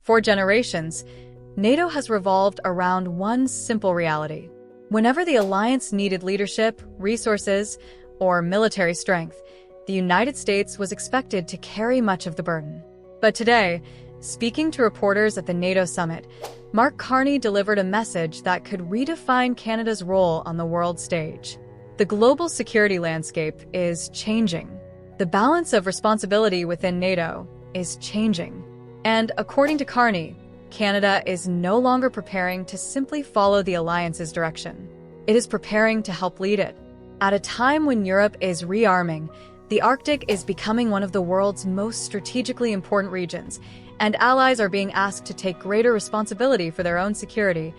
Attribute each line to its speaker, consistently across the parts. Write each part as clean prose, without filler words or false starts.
Speaker 1: For generations, NATO has revolved around one simple reality. Whenever the alliance needed leadership, resources, or military strength, the United States was expected to carry much of the burden. But today, speaking to reporters at the NATO summit, Mark Carney delivered a message that could redefine Canada's role on the world stage. The global security landscape is changing. The balance of responsibility within NATO is changing. And according to Carney, Canada is no longer preparing to simply follow the alliance's direction. It is preparing to help lead it. At a time when Europe is rearming, the Arctic is becoming one of the world's most strategically important regions, and allies are being asked to take greater responsibility for their own security.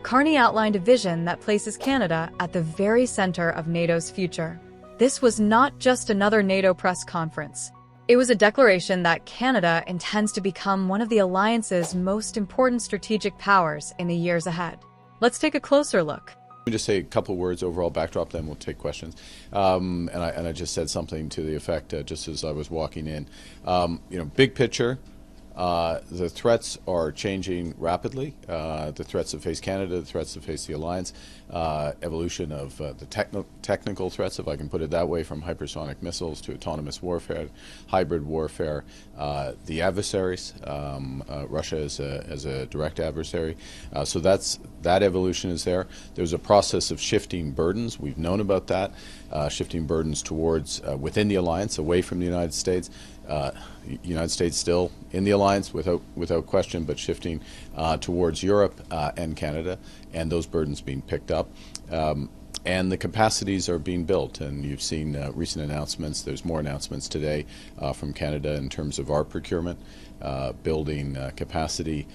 Speaker 1: Carney outlined a vision that places Canada at the very center of NATO's future. This was not just another NATO press conference. It was a declaration that Canada intends to become one of the alliance's most important strategic powers in the years ahead. Let's take a closer look.
Speaker 2: Let me just say a couple of words, overall backdrop, then we'll take questions. And I just said something to the effect, just as I was walking in. Big picture, the threats are changing rapidly. The threats that face Canada, the threats that face the alliance, evolution of the technical threats, if I can put it that way, from hypersonic missiles to autonomous warfare, hybrid warfare, the adversaries, Russia as a direct adversary. So that evolution is there. There's a process of shifting burdens. We've known about that, shifting burdens towards within the alliance, away from the United States. United States still in the alliance without question, but shifting towards Europe and Canada, and those burdens being picked up. And the capacities are being built, and you've seen recent announcements. There's more announcements today from Canada in terms of our procurement, building capacity,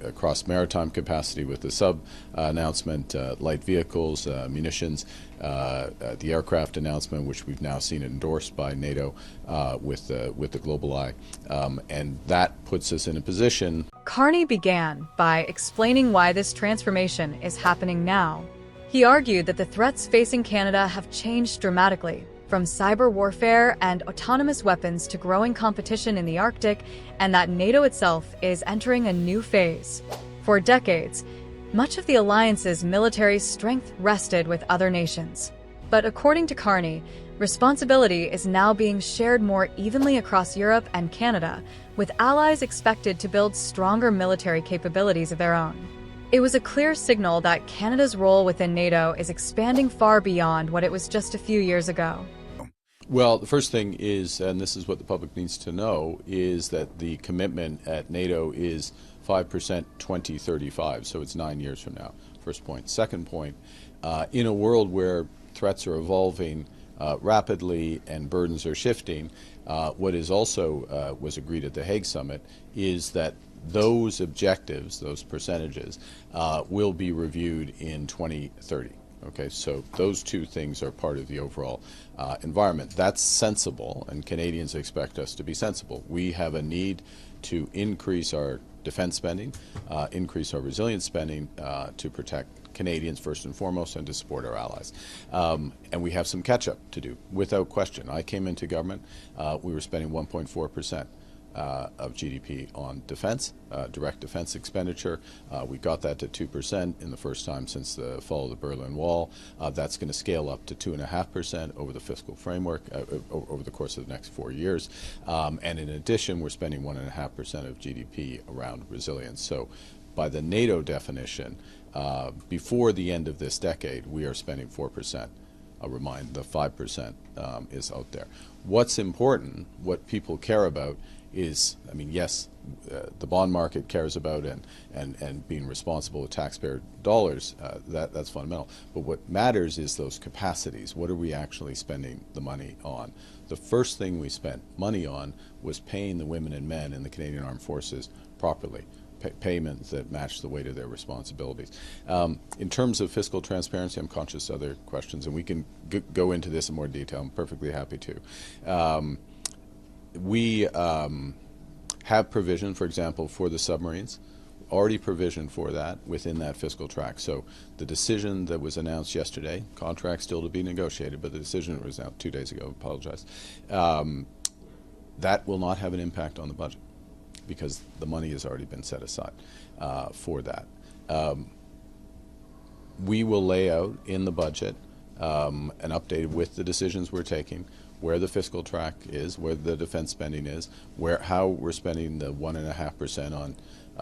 Speaker 2: across maritime capacity with the sub announcement, light vehicles, munitions, the aircraft announcement, which we've now seen endorsed by NATO with the Global Eye, and that puts us in a position.
Speaker 1: Carney began by explaining why this transformation is happening now. He argued that the threats facing Canada have changed dramatically, from cyber warfare and autonomous weapons to growing competition in the Arctic, and that NATO itself is entering a new phase. For decades, much of the alliance's military strength rested with other nations. But according to Carney, responsibility is now being shared more evenly across Europe and Canada, with allies expected to build stronger military capabilities of their own. It was a clear signal that Canada's role within NATO is expanding far beyond what it was just a few years ago.
Speaker 2: Well, the first thing is, and this is what the public needs to know, is that the commitment at NATO is 5% 2035, so it's 9 years from now. First point. Second point, in a world where threats are evolving rapidly and burdens are shifting, what is also was agreed at the Hague Summit is that those objectives, those percentages, will be reviewed in 2030. Okay, so those two things are part of the overall environment. That's sensible, and Canadians expect us to be sensible. We have a need to increase our defense spending, increase our resilience spending to protect Canadians first and foremost, and to support our allies. And we have some catch-up to do, without question. I came into government, we were spending 1.4% of GDP on defense, direct defense expenditure. We got that to 2% in the first time since the fall of the Berlin Wall. That's going to scale up to 2.5% over the fiscal framework over the course of the next 4 years. And in addition, we're spending 1.5% of GDP around resilience. So by the NATO definition, before the end of this decade, we are spending 4%. I'll remind, the 5% is out there. What's important, what people care about, is, I mean, yes, the bond market cares about and being responsible with taxpayer dollars, that's fundamental. But what matters is those capacities. What are we actually spending the money on? The first thing we spent money on was paying the women and men in the Canadian Armed Forces properly. Payments that match the weight of their responsibilities. In terms of fiscal transparency, I'm conscious of other questions, and we can go into this in more detail. I'm perfectly happy to. We have provision, for example, for the submarines, already provisioned for that within that fiscal track. So the decision that was announced yesterday, contract still to be negotiated, but the decision that was announced 2 days ago, apologize, that will not have an impact on the budget. because the money has already been set aside for that. We will lay out in the budget an update with the decisions we're taking, where the fiscal track is, where the defense spending is, how we're spending the 1.5% on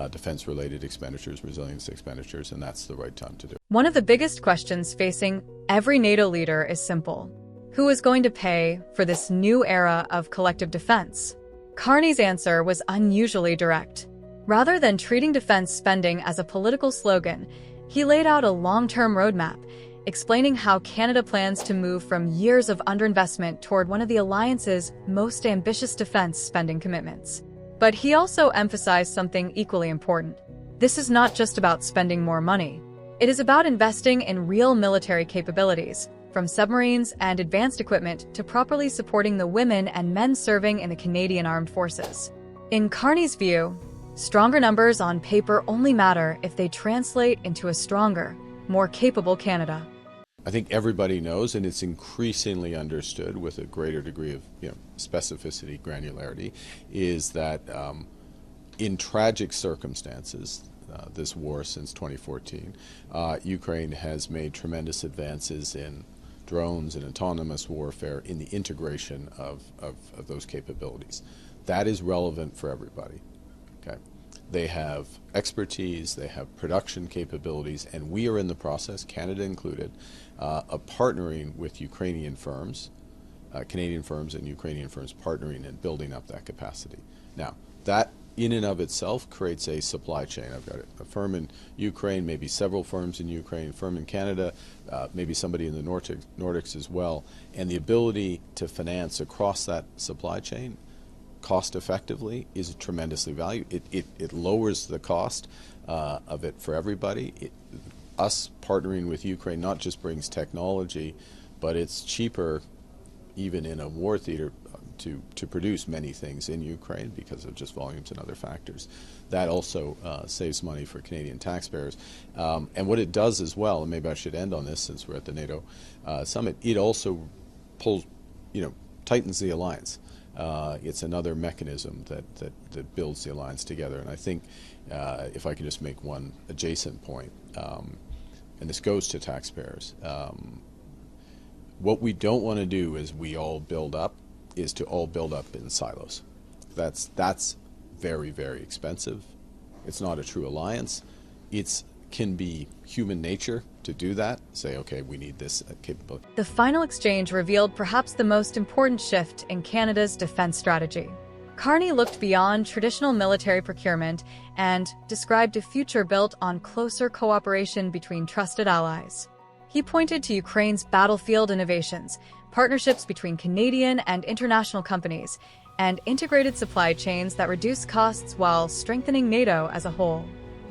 Speaker 2: defense-related expenditures, resilience expenditures, and that's the right time to do it.
Speaker 1: One of the biggest questions facing every NATO leader is simple. Who is going to pay for this new era of collective defense? Carney's answer was unusually direct. Rather than treating defense spending as a political slogan, he laid out a long-term roadmap, explaining how Canada plans to move from years of underinvestment toward one of the alliance's most ambitious defense spending commitments. But he also emphasized something equally important. This is not just about spending more money. It is about investing in real military capabilities, from submarines and advanced equipment to properly supporting the women and men serving in the Canadian Armed Forces. In Carney's view, stronger numbers on paper only matter if they translate into a stronger, more capable Canada.
Speaker 2: I think everybody knows, and it's increasingly understood with a greater degree of specificity, granularity, is that in tragic circumstances, this war since 2014, Ukraine has made tremendous advances in drones and autonomous warfare, in the integration of those capabilities. That is relevant for everybody. Okay. They have expertise, they have production capabilities, and we are in the process, Canada included, of partnering with Ukrainian firms, Canadian firms and Ukrainian firms partnering and building up that capacity. Now, that in and of itself creates a supply chain. I've got a firm in Ukraine, maybe several firms in Ukraine, a firm in Canada, maybe somebody in the Nordics as well, and the ability to finance across that supply chain cost effectively is tremendously valuable. It lowers the cost of it for everybody. Us partnering with Ukraine not just brings technology, but it's cheaper even in a war theater to produce many things in Ukraine because of just volumes and other factors. That also saves money for Canadian taxpayers. And what it does as well, and maybe I should end on this since we're at the NATO summit, it also tightens the alliance. It's another mechanism that builds the alliance together. And I think if I can just make one adjacent point, and this goes to taxpayers, what we don't want to do is we all build up is to all build up in silos. That's very, very expensive. It's not a true alliance. It can be human nature to do that, say, okay, we need this capability.
Speaker 1: The final exchange revealed perhaps the most important shift in Canada's defense strategy. Carney looked beyond traditional military procurement and described a future built on closer cooperation between trusted allies. He pointed to Ukraine's battlefield innovations, partnerships between Canadian and international companies, and integrated supply chains that reduce costs while strengthening NATO as a whole.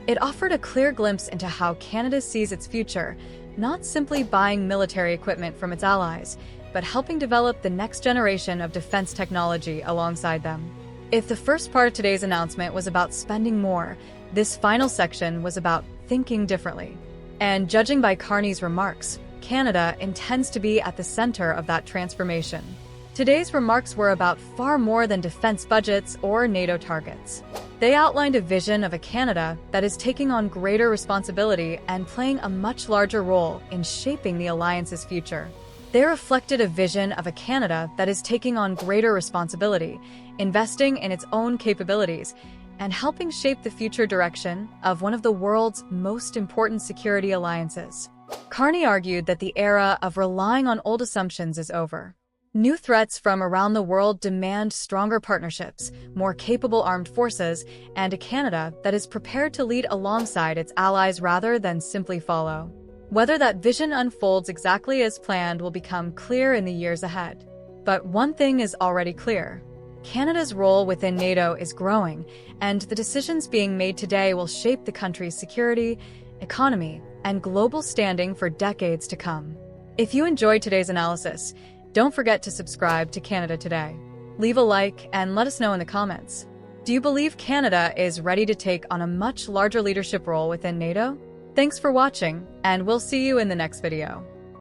Speaker 1: It offered a clear glimpse into how Canada sees its future, not simply buying military equipment from its allies, but helping develop the next generation of defense technology alongside them. If the first part of today's announcement was about spending more, this final section was about thinking differently. And judging by Carney's remarks, Canada intends to be at the center of that transformation. Today's remarks were about far more than defense budgets or NATO targets. They outlined a vision of a Canada that is taking on greater responsibility and playing a much larger role in shaping the alliance's future. They reflected a vision of a Canada that is taking on greater responsibility, investing in its own capabilities, and helping shape the future direction of one of the world's most important security alliances. Carney argued that the era of relying on old assumptions is over. New threats from around the world demand stronger partnerships, more capable armed forces, and a Canada that is prepared to lead alongside its allies rather than simply follow. Whether that vision unfolds exactly as planned will become clear in the years ahead. But one thing is already clear. Canada's role within NATO is growing, and the decisions being made today will shape the country's security, economy, and global standing for decades to come. If you enjoyed today's analysis, don't forget to subscribe to Canada Today. Leave a like and let us know in the comments. Do you believe Canada is ready to take on a much larger leadership role within NATO? Thanks for watching, and we'll see you in the next video.